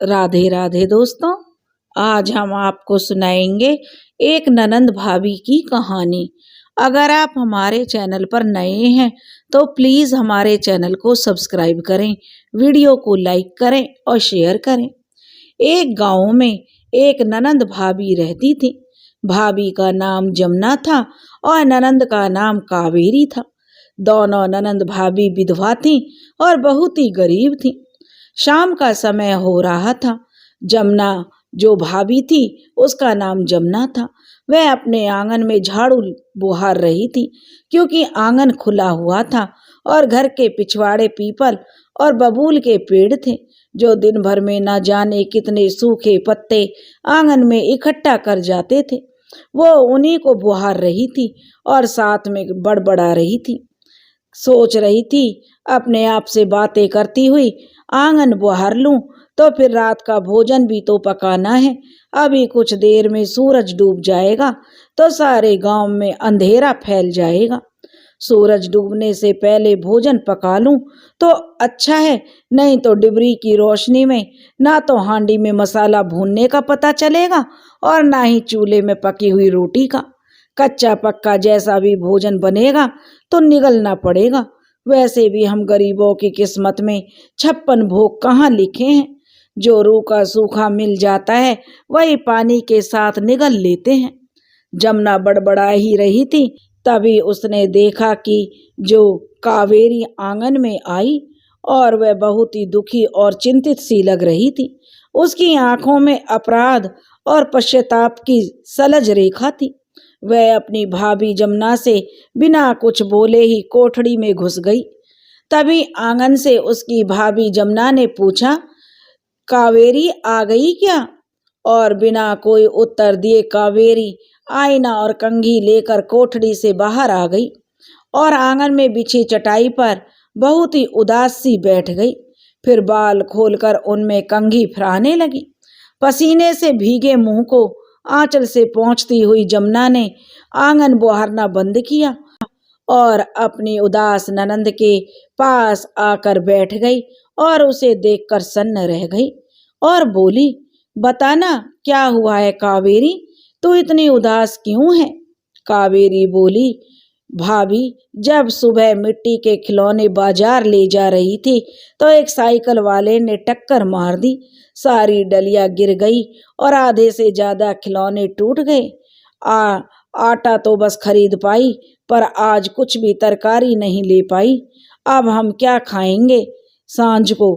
राधे राधे दोस्तों। आज हम आपको सुनाएंगे एक ननंद भाभी की कहानी। अगर आप हमारे चैनल पर नए हैं तो प्लीज हमारे चैनल को सब्सक्राइब करें, वीडियो को लाइक करें और शेयर करें। एक गांव में एक ननंद भाभी रहती थी। भाभी का नाम जमुना था और ननंद का नाम कावेरी था। दोनों ननंद भाभी विधवा थीं और बहुत ही गरीब थीं। शाम का समय हो रहा था। जमुना जो भाभी थी उसका नाम जमुना था। वह अपने आंगन में झाड़ू बुहार रही थी, क्योंकि आंगन खुला हुआ था और घर के पिछवाड़े पीपल और बबूल के पेड़ थे, जो दिन भर में न जाने कितने सूखे पत्ते आंगन में इकट्ठा कर जाते थे। वो उन्हीं को बुहार रही थी और साथ में बड़बड़ा रही थी। सोच रही थी अपने आप से बातें करती हुई, आंगन बुहार लूं तो फिर रात का भोजन भी तो पकाना है। अभी कुछ देर में सूरज डूब जाएगा तो सारे गांव में अंधेरा फैल जाएगा। सूरज डूबने से पहले भोजन पका लूं तो अच्छा है, नहीं तो डिबरी की रोशनी में ना तो हांडी में मसाला भूनने का पता चलेगा और ना ही चूल्हे में पकी हुई रोटी का। कच्चा पक्का जैसा भी भोजन बनेगा तो निगलना पड़ेगा। वैसे भी हम गरीबों की किस्मत में 56 भोग कहाँ लिखे हैं। जो रूखा सूखा मिल जाता है वही पानी के साथ निगल लेते हैं। जमुना बड़बड़ा ही रही थी, तभी उसने देखा कि जो कावेरी आंगन में आई और वह बहुत ही दुखी और चिंतित सी लग रही थी। उसकी आंखों में अपराध और पश्चाताप की सलज रेखा थी। वह अपनी भाभी जमुना से बिना कुछ बोले ही कोठड़ी में घुस गई। तभी आंगन से उसकी भाभी जमुना ने पूछा, कावेरी आ गई क्या? और बिना कोई उत्तर दिए कावेरी आईना और कंघी लेकर कोठड़ी से बाहर आ गई और आंगन में बिछी चटाई पर बहुत ही उदास सी बैठ गई। फिर बाल खोलकर उनमें कंघी फिराने लगी। पसीने से भीगे मुंह को आंचल से पोंछती हुई जमुना ने आंगन बुहारना बंद किया और अपनी उदास ननंद के पास आकर बैठ गई और उसे देखकर सन्न रह गई और बोली, बताना क्या हुआ है कावेरी, तू इतनी उदास क्यों है? कावेरी बोली, भाभी, जब सुबह मिट्टी के खिलौने बाजार ले जा रही थी तो एक साइकिल वाले ने टक्कर मार दी। सारी डलिया गिर गई और आधे से ज्यादा खिलौने टूट गए। आटा तो बस खरीद पाई, पर आज कुछ भी तरकारी नहीं ले पाई। अब हम क्या खाएंगे सांझ को?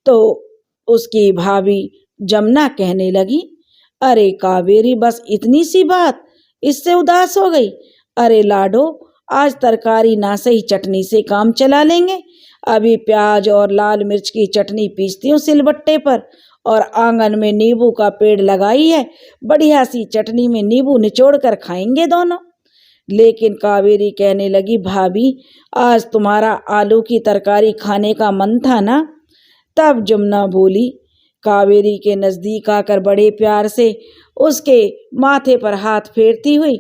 तो उसकी भाभी जमुना कहने लगी, अरे कावेरी, बस इतनी सी बात, इससे उदास हो गई? अरे लाडो, आज तरकारी ना सही चटनी से काम चला लेंगे। अभी प्याज और लाल मिर्च की चटनी पीसती हूँ सिलबट्टे पर और आंगन में नींबू का पेड़ लगाई है। बढ़िया सी चटनी में नींबू निचोड़ कर खाएंगे दोनों। लेकिन कावेरी कहने लगी, भाभी, आज तुम्हारा आलू की तरकारी खाने का मन था ना? तब जमुना बोली, कावेरी के नजदीक आकर बड़े प्यार से उसके माथे पर हाथ फेरती हुई,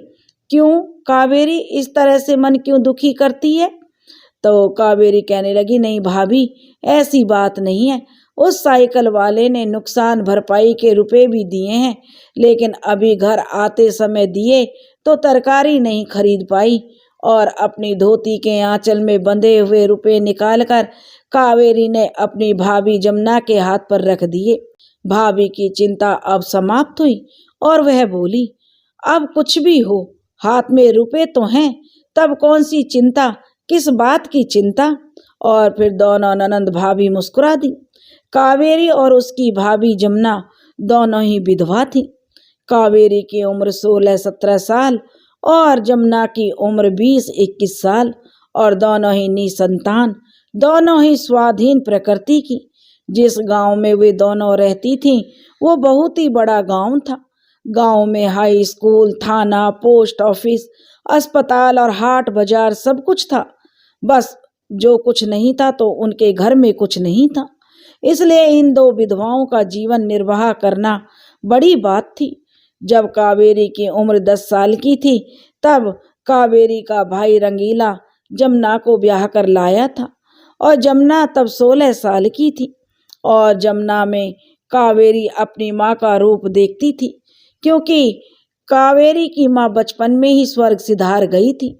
क्यों कावेरी, इस तरह से मन क्यों दुखी करती है? तो कावेरी कहने लगी, नहीं भाभी, ऐसी बात नहीं है। उस साइकिल वाले ने नुकसान भरपाई के रुपए भी दिए हैं, लेकिन अभी घर आते समय दिए तो तरकारी नहीं खरीद पाई और अपनी धोती के आंचल में बंधे हुए रुपए निकालकर कावेरी ने अपनी भाभी जमुना के हाथ पर रख दिए। भाभी की चिंता अब समाप्त हुई और वह बोली, अब कुछ भी हो, हाथ में रुपए तो हैं, तब कौन सी चिंता, किस बात की चिंता? और फिर दोनों ननंद भाभी मुस्कुरा दी। कावेरी और उसकी भाभी जमुना दोनों ही विधवा थी। कावेरी की उम्र 16-17 साल और जमुना की उम्र 20-21 साल और दोनों ही निसंतान, दोनों ही स्वाधीन प्रकृति की। जिस गांव में वे दोनों रहती थीं वो बहुत ही बड़ा गांव था। गांव में हाई स्कूल, थाना, पोस्ट ऑफिस, अस्पताल और हाट बाजार सब कुछ था। बस जो कुछ नहीं था तो उनके घर में कुछ नहीं था। इसलिए इन दो विधवाओं का जीवन निर्वाह करना बड़ी बात थी। जब कावेरी की उम्र 10 साल की थी तब कावेरी का भाई रंगीला जमुना को ब्याह कर लाया था और जमुना तब 16 साल की थी और जमुना में कावेरी अपनी माँ का रूप देखती थी, क्योंकि कावेरी की माँ बचपन में ही स्वर्ग सिधार गई थी।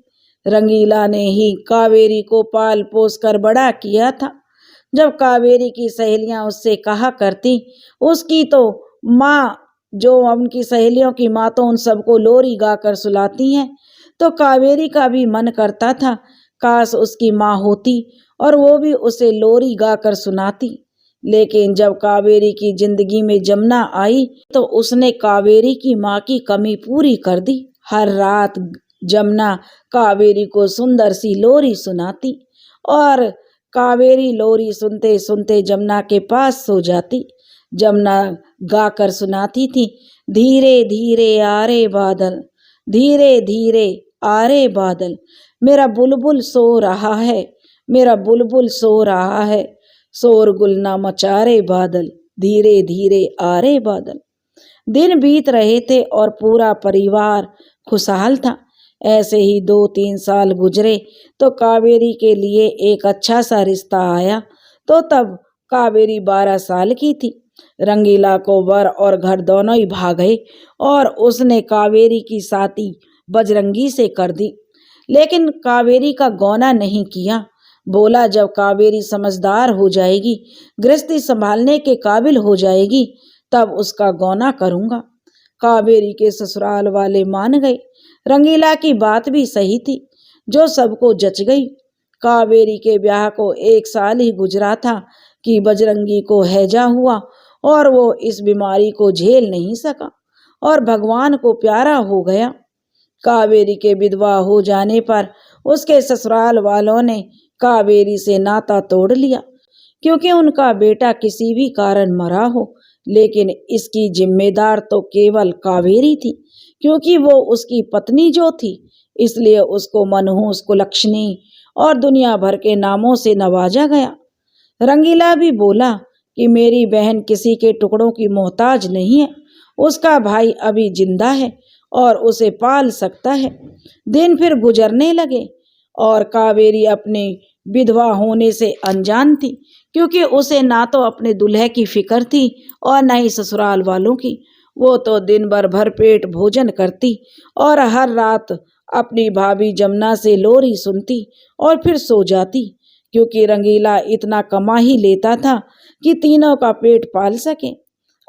रंगीला ने ही कावेरी को पाल पोस कर बड़ा किया था। जब कावेरी की सहेलियां उससे कहा करती, उसकी तो माँ, जो उनकी सहेलियों की माँ तो उन सबको लोरी गाकर सुलाती हैं, तो कावेरी का भी मन करता था काश उसकी माँ होती और वो भी उसे लोरी गाकर सुनाती। लेकिन जब कावेरी की जिंदगी में जमुना आई तो उसने कावेरी की माँ की कमी पूरी कर दी। हर रात जमुना कावेरी को सुंदर सी लोरी सुनाती और कावेरी लोरी सुनते सुनते जमुना के पास सो जाती। जमुना गाकर सुनाती थी, धीरे धीरे आ रे बादल, धीरे धीरे आ रे बादल, मेरा बुलबुल सो रहा है, मेरा बुलबुल सो रहा है, शोरगुल ना मचा रे बादल, धीरे धीरे आ रे बादल। दिन बीत रहे थे और पूरा परिवार खुशहाल था। ऐसे ही 2-3 साल गुजरे तो कावेरी के लिए एक अच्छा सा रिश्ता आया। तो तब कावेरी 12 साल की थी। रंगीला को वर और घर दोनों ही भाग गए और उसने कावेरी की शादी बजरंगी से कर दी। लेकिन कावेरी का गौना नहीं किया। बोला जब कावेरी समझदार हो जाएगी, गृहस्थी संभालने के काबिल हो जाएगी, तब उसका गौना करूंगा। कावेरी के ससुराल वाले मान गए। रंगीला की बात भी सही थी, जो सबको जच गई। कावेरी के ब्याह को 1 साल ही गुजरा था कि बजरंगी को हैजा हुआ और वो इस बीमारी को झेल नहीं सका और भगवान को प्यारा हो गया। कावेरी के विधवा हो जाने पर उसके ससुराल वालों ने कावेरी से नाता तोड़ लिया, क्योंकि उनका बेटा किसी भी कारण मरा हो। लेकिन इसकी जिम्मेदार तो केवल कावेरी थी, क्योंकि वो उसकी पत्नी जो थी, इसलिए उसको मनहूस, कुलक्षणी और दुनिया भर के नामों से नवाजा गया। रंगीला भी बोला कि मेरी बहन किसी के टुकड़ों की मोहताज नहीं है, उसका भाई अभी जिंदा है और उसे पाल सकता है। दिन फिर गुजरने लगे और कावेरी अपने विधवा होने से अनजान थी, क्योंकि उसे ना तो अपने दूल्हे की फिक्र थी और न ही ससुराल वालों की। वो तो दिन भर भरपेट भोजन करती और हर रात अपनी भाभी जमुना से लोरी सुनती और फिर सो जाती, क्योंकि रंगीला इतना कमा ही लेता था कि तीनों का पेट पाल सके।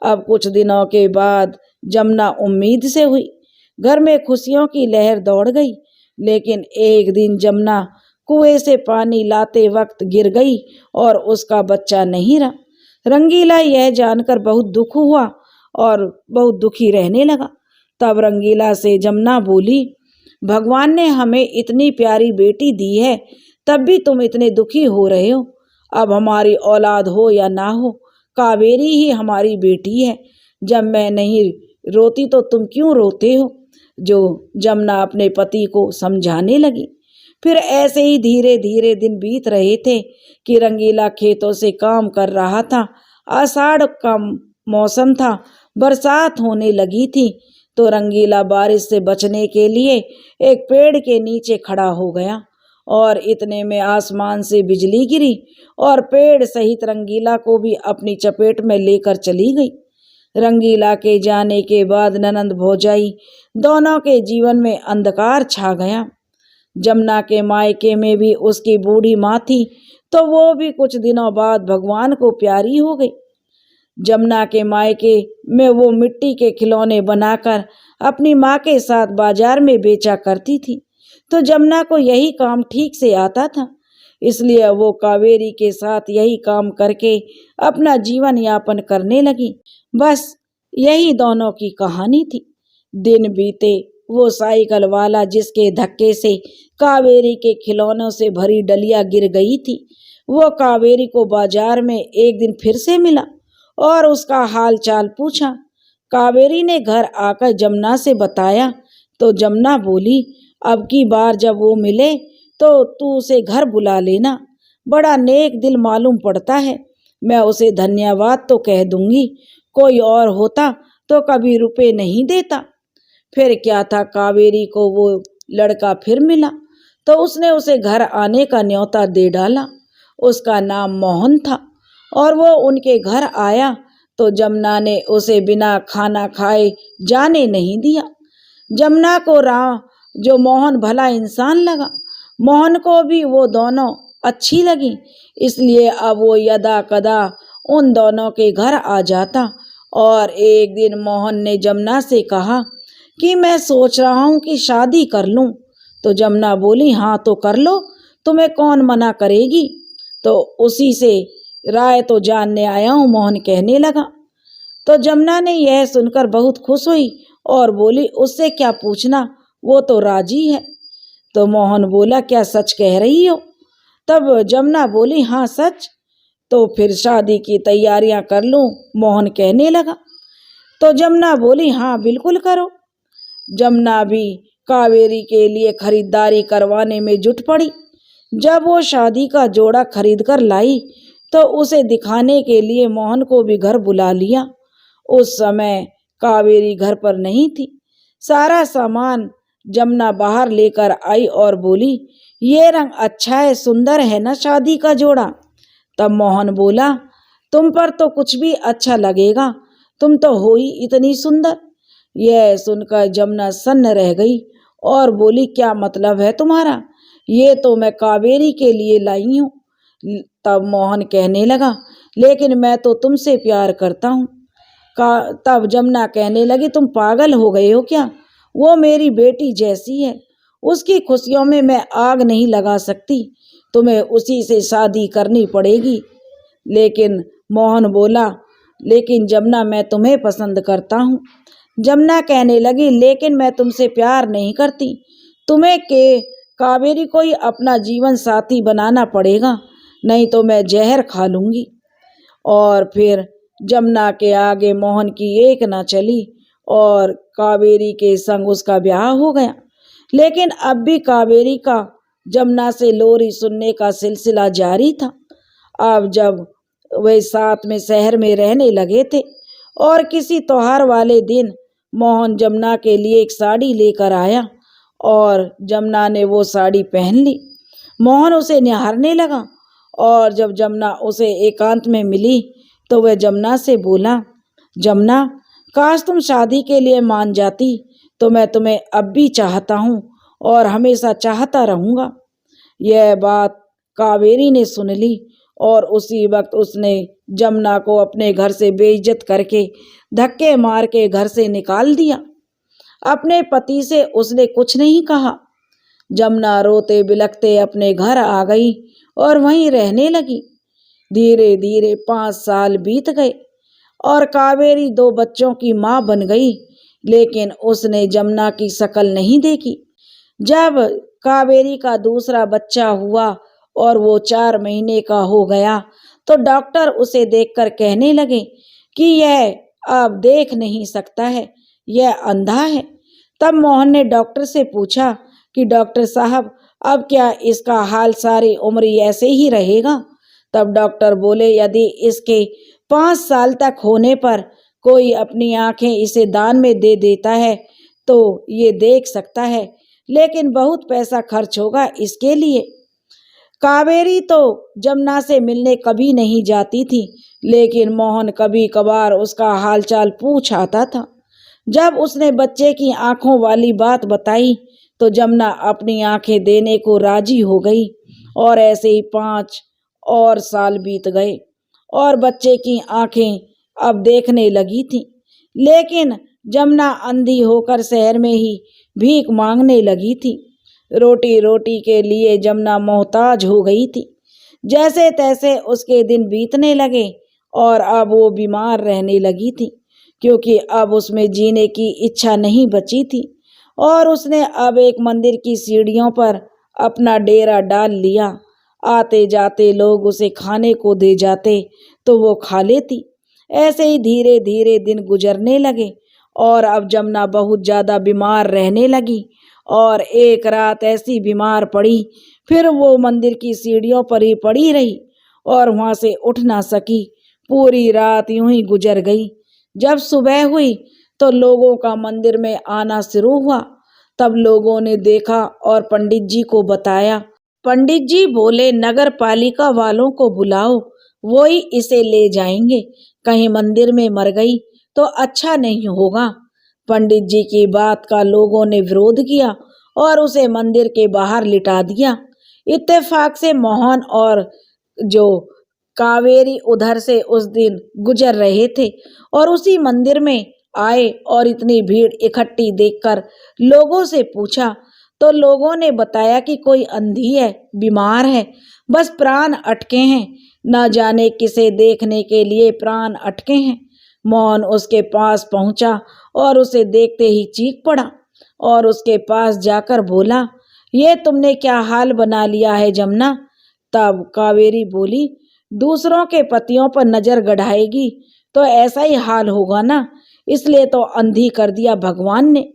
अब कुछ दिनों के बाद जमुना उम्मीद से हुई। घर में खुशियों की लहर दौड़ गई। लेकिन एक दिन जमुना कुएं से पानी लाते वक्त गिर गई और उसका बच्चा नहीं रहा। रंगीला यह जानकर बहुत दुख हुआ और बहुत दुखी रहने लगा। तब रंगीला से जमुना बोली, भगवान ने हमें इतनी प्यारी बेटी दी है, तब भी तुम इतने दुखी हो रहे हो। अब हमारी औलाद हो या ना हो, कावेरी ही हमारी बेटी है। जब मैं नहीं रोती तो तुम क्यों रोते हो? जो जमुना अपने पति को समझाने लगी। फिर ऐसे ही धीरे धीरे दिन बीत रहे थे कि रंगीला खेतों से काम कर रहा था। आषाढ़ का मौसम था, बरसात होने लगी थी। तो रंगीला बारिश से बचने के लिए एक पेड़ के नीचे खड़ा हो गया और इतने में आसमान से बिजली गिरी और पेड़ सहित रंगीला को भी अपनी चपेट में लेकर चली गई। रंगीला के जाने के बाद ननंद भौजाई दोनों के जीवन में अंधकार छा गया। जमुना के मायके में भी उसकी बूढ़ी माँ थी, तो वो भी कुछ दिनों बाद भगवान को प्यारी हो गई। जमुना के मायके में वो मिट्टी के खिलौने बनाकर अपनी माँ के साथ बाजार में बेचा करती थी। तो जमुना को यही काम ठीक से आता था, इसलिए वो कावेरी के साथ यही काम करके अपना जीवन यापन करने लगी। बस यही दोनों की कहानी थी। दिन बीते, वो साइकिल वाला जिसके धक्के से कावेरी के खिलौनों से भरी डलिया गिर गई थी, वो कावेरी को बाजार में एक दिन फिर से मिला और उसका हाल चाल पूछा। कावेरी ने घर आकर जमुना से बताया तो जमुना बोली, अब की बार जब वो मिले तो तू उसे घर बुला लेना, बड़ा नेक दिल मालूम पड़ता है। मैं उसे धन्यवाद तो कह दूंगी, कोई और होता तो कभी रुपए नहीं देता। फिर क्या था, कावेरी को वो लड़का फिर मिला तो उसने उसे घर आने का न्योता दे डाला। उसका नाम मोहन था और वो उनके घर आया तो जमुना ने उसे बिना खाना खाए जाने नहीं दिया। जमुना को जो मोहन भला इंसान लगा, मोहन को भी वो दोनों अच्छी लगी, इसलिए अब वो यदा कदा उन दोनों के घर आ जाता। और एक दिन मोहन ने जमुना से कहा कि मैं सोच रहा हूँ कि शादी कर लूँ। तो जमुना बोली, हाँ तो कर लो, तुम्हें कौन मना करेगी। तो उसी से राय तो जानने आया हूँ, मोहन कहने लगा। तो जमुना ने यह सुनकर बहुत खुश हुई और बोली, उससे क्या पूछना, वो तो राजी है। तो मोहन बोला, क्या सच कह रही हो। तब जमुना बोली, हाँ सच। तो फिर शादी की तैयारियां कर लूं, मोहन कहने लगा। तो जमुना बोली, हाँ बिल्कुल करो। जमुना भी कावेरी के लिए खरीदारी करवाने में जुट पड़ी। जब वो शादी का जोड़ा खरीद कर लाई तो उसे दिखाने के लिए मोहन को भी घर बुला लिया। उस समय कावेरी घर पर नहीं थी। सारा सामान जमुना बाहर लेकर आई और बोली, ये रंग अच्छा है, सुंदर है ना शादी का जोड़ा। तब मोहन बोला, तुम पर तो कुछ भी अच्छा लगेगा, तुम तो हो ही इतनी सुंदर। यह सुनकर जमुना सन्न रह गई और बोली, क्या मतलब है तुम्हारा, ये तो मैं कावेरी के लिए लाई हूँ। तब मोहन कहने लगा, लेकिन मैं तो तुमसे प्यार करता हूँ। तब जमुना कहने लगी, तुम पागल हो गए हो क्या, वो मेरी बेटी जैसी है, उसकी खुशियों में मैं आग नहीं लगा सकती, तुम्हें उसी से शादी करनी पड़ेगी। लेकिन मोहन बोला, लेकिन जमुना मैं तुम्हें पसंद करता हूँ। जमुना कहने लगी, लेकिन मैं तुमसे प्यार नहीं करती, तुम्हें कावेरी को ही अपना जीवन साथी बनाना पड़ेगा, नहीं तो मैं जहर खा लूंगी। और फिर जमुना के आगे मोहन की एक न चली और कावेरी के संग उसका ब्याह हो गया। लेकिन अब भी कावेरी का जमुना से लोरी सुनने का सिलसिला जारी था। अब जब वे साथ में शहर में रहने लगे थे और किसी त्योहार वाले दिन मोहन जमुना के लिए एक साड़ी लेकर आया और जमुना ने वो साड़ी पहन ली। मोहन उसे निहारने लगा और जब जमुना उसे एकांत में मिली तो वह जमुना से बोला, जमुना काश तुम शादी के लिए मान जाती तो मैं तुम्हें अब भी चाहता हूँ और हमेशा चाहता रहूँगा। यह बात कावेरी ने सुन ली और उसी वक्त उसने जमुना को अपने घर से बेइज्जत करके धक्के मार के घर से निकाल दिया। अपने पति से उसने कुछ नहीं कहा। जमुना रोते बिलखते अपने घर आ गई और वहीं रहने लगी। धीरे धीरे 5 साल बीत गए और कावेरी 2 बच्चों की माँ बन गई, लेकिन उसने जमुना की शक्ल नहीं देखी। जब कावेरी का दूसरा बच्चा हुआ और वो 4 महीने का हो गया तो डॉक्टर उसे देखकर कहने लगे कि यह अब देख नहीं सकता है, यह अंधा है। तब मोहन ने डॉक्टर से पूछा कि डॉक्टर साहब, अब क्या इसका हाल सारी उम्र ऐसे ही रहेगा। तब डॉक्टर बोले, यदि इसके 5 साल तक होने पर कोई अपनी आंखें इसे दान में दे देता है तो ये देख सकता है, लेकिन बहुत पैसा खर्च होगा इसके लिए। कावेरी तो जमुना से मिलने कभी नहीं जाती थी, लेकिन मोहन कभी कभार उसका हालचाल पूछ आता था। जब उसने बच्चे की आंखों वाली बात बताई तो जमुना अपनी आंखें देने को राजी हो गई और ऐसे ही 5 और साल बीत गए और बच्चे की आंखें अब देखने लगी थी। लेकिन जमुना अंधी होकर शहर में ही भीख मांगने लगी थी। रोटी रोटी के लिए जमुना मोहताज हो गई थी। जैसे तैसे उसके दिन बीतने लगे और अब वो बीमार रहने लगी थी, क्योंकि अब उसमें जीने की इच्छा नहीं बची थी और उसने अब एक मंदिर की सीढ़ियों पर अपना डेरा डाल लिया। आते जाते लोग उसे खाने को दे जाते तो वो खा लेती। ऐसे ही धीरे धीरे दिन गुजरने लगे और अब जमुना बहुत ज़्यादा बीमार रहने लगी और एक रात ऐसी बीमार पड़ी, फिर वो मंदिर की सीढ़ियों पर ही पड़ी रही और वहाँ से उठ ना सकी। पूरी रात यूं ही गुजर गई। जब सुबह हुई तो लोगों का मंदिर में आना शुरू हुआ। तब लोगों ने देखा और पंडित जी को बताया। पंडित जी बोले, नगर पालिका वालों को बुलाओ, वो ही इसे ले जाएंगे। कहीं मंदिर में मर गई तो अच्छा नहीं होगा। पंडित जी की बात का लोगों ने विरोध किया और उसे मंदिर के बाहर लिटा दिया। इत्तेफाक से मोहन और जो कावेरी उधर से उस दिन गुजर रहे थे और उसी मंदिर में आए और इतनी भीड़ इकट्ठी देखकर लोगों से पूछा तो लोगों ने बताया कि कोई अंधी है, बीमार है, बस प्राण अटके हैं, न जाने किसे देखने के लिए प्राण अटके हैं। मोहन उसके पास पहुंचा और उसे देखते ही चीख पड़ा और उसके पास जाकर बोला, ये तुमने क्या हाल बना लिया है जमुना। तब कावेरी बोली, दूसरों के पतियों पर नजर गड़ाएगी तो ऐसा ही हाल होगा ना, इसलिए तो अंधी कर दिया भगवान ने।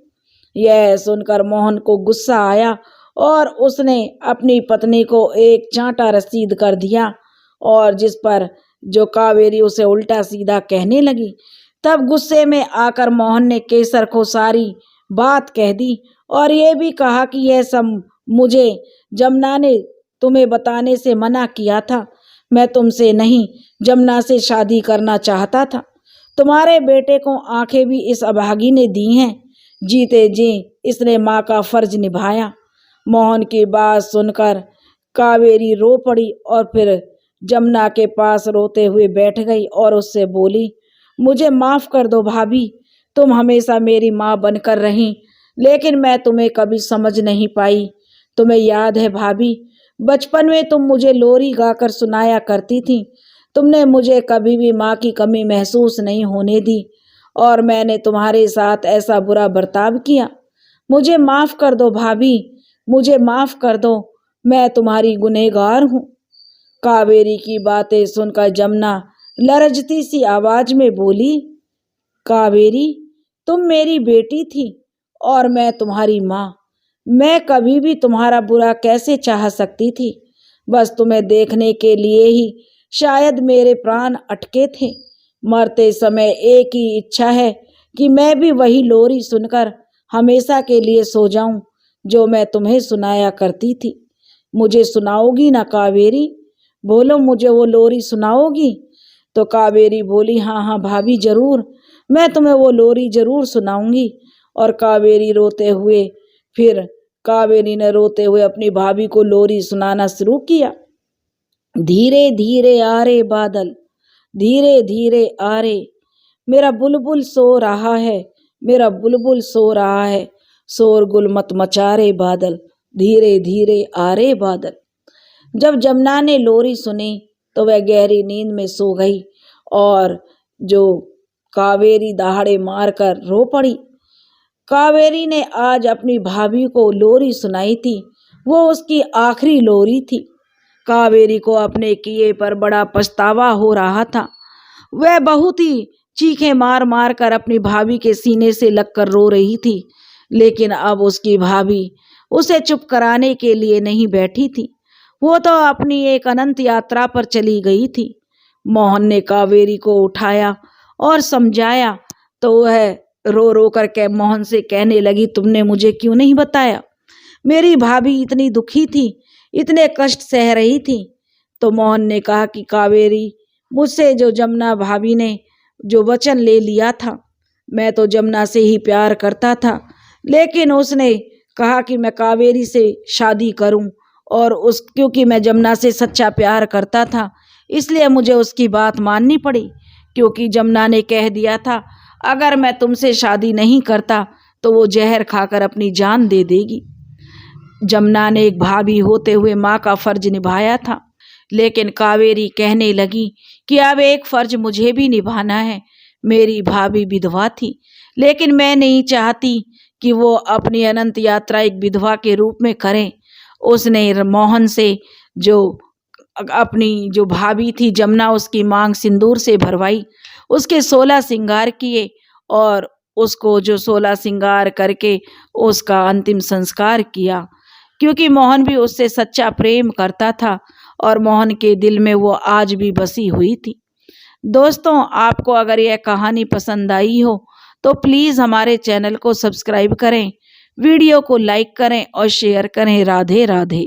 यह सुनकर मोहन को गुस्सा आया और उसने अपनी पत्नी को एक चांटा रसीद कर दिया और जिस पर जो कावेरी उसे उल्टा सीधा कहने लगी। तब गुस्से में आकर मोहन ने केसर को सारी बात कह दी और ये भी कहा कि यह सब मुझे जमुना ने तुम्हें बताने से मना किया था। मैं तुमसे नहीं, जमुना से शादी करना चाहता था। तुम्हारे बेटे को आंखें भी इस अभागी ने दी हैं। जीते जी इसने माँ का फर्ज निभाया। मोहन की बात सुनकर कावेरी रो पड़ी और फिर जमुना के पास रोते हुए बैठ गई और उससे बोली, मुझे माफ कर दो भाभी, तुम हमेशा मेरी माँ बनकर रही, लेकिन मैं तुम्हें कभी समझ नहीं पाई। तुम्हें याद है भाभी, बचपन में तुम मुझे लोरी गाकर सुनाया करती थी। तुमने मुझे कभी भी माँ की कमी महसूस नहीं होने दी और मैंने तुम्हारे साथ ऐसा बुरा बर्ताव किया। मुझे माफ कर दो भाभी, मुझे माफ कर दो, मैं तुम्हारी गुनहगार हूँ। कावेरी की बातें सुनकर जमुना लरजती सी आवाज में बोली, कावेरी, तुम मेरी बेटी थी और मैं तुम्हारी माँ। मैं कभी भी तुम्हारा बुरा कैसे चाह सकती थी। बस तुम्हें देखने के लिए ही शायद मेरे प्राण अटके थे। मरते समय एक ही इच्छा है कि मैं भी वही लोरी सुनकर हमेशा के लिए सो जाऊं जो मैं तुम्हें सुनाया करती थी। मुझे सुनाओगी ना कावेरी? बोलो, मुझे वो लोरी सुनाओगी? तो कावेरी बोली, हाँ हाँ भाभी, जरूर, मैं तुम्हें वो लोरी जरूर सुनाऊंगी। और कावेरी ने रोते हुए अपनी भाभी को लोरी सुनाना शुरू किया। धीरे धीरे आ रे बादल, धीरे धीरे आ रे, मेरा बुलबुल सो रहा है, मेरा बुलबुल सो रहा है, शोरगुल मत मचा रे बादल, धीरे धीरे आ रे बादल। जब जमुना ने लोरी सुनी तो वह गहरी नींद में सो गई और जो कावेरी दहाड़े मारकर रो पड़ी। कावेरी ने आज अपनी भाभी को लोरी सुनाई थी, वो उसकी आखिरी लोरी थी। कावेरी को अपने किए पर बड़ा पछतावा हो रहा था। वह बहुत ही चीखें मार मार कर अपनी भाभी के सीने से लगकर रो रही थी, लेकिन अब उसकी भाभी उसे चुप कराने के लिए नहीं बैठी थी। वो तो अपनी एक अनंत यात्रा पर चली गई थी। मोहन ने कावेरी को उठाया और समझाया तो वह रो रो कर मोहन से कहने लगी, तुमने मुझे क्यों नहीं बताया? मेरी भाभी इतनी दुखी थी, इतने कष्ट सह रही थी। तो मोहन ने कहा कि कावेरी, मुझसे जो जमुना भाभी ने जो वचन ले लिया था, मैं तो जमुना से ही प्यार करता था, लेकिन उसने कहा कि मैं कावेरी से शादी करूं और क्योंकि मैं जमुना से सच्चा प्यार करता था, इसलिए मुझे उसकी बात माननी पड़ी। क्योंकि जमुना ने कह दिया था, अगर मैं तुमसे शादी नहीं करता तो वो जहर खाकर अपनी जान दे देगी। जमुना ने एक भाभी होते हुए माँ का फर्ज निभाया था, लेकिन कावेरी कहने लगी कि अब एक फर्ज मुझे भी निभाना है। मेरी भाभी विधवा थी, लेकिन मैं नहीं चाहती कि वो अपनी अनंत यात्रा एक विधवा के रूप में करें। उसने मोहन से जो अपनी जो भाभी थी जमुना, उसकी मांग सिंदूर से भरवाई, उसके 16 श्रृंगार किए और उसको जो 16 श्रृंगार करके उसका अंतिम संस्कार किया। क्योंकि मोहन भी उससे सच्चा प्रेम करता था और मोहन के दिल में वो आज भी बसी हुई थी। दोस्तों, आपको अगर यह कहानी पसंद आई हो तो प्लीज़ हमारे चैनल को सब्सक्राइब करें, वीडियो को लाइक करें और शेयर करें। राधे राधे।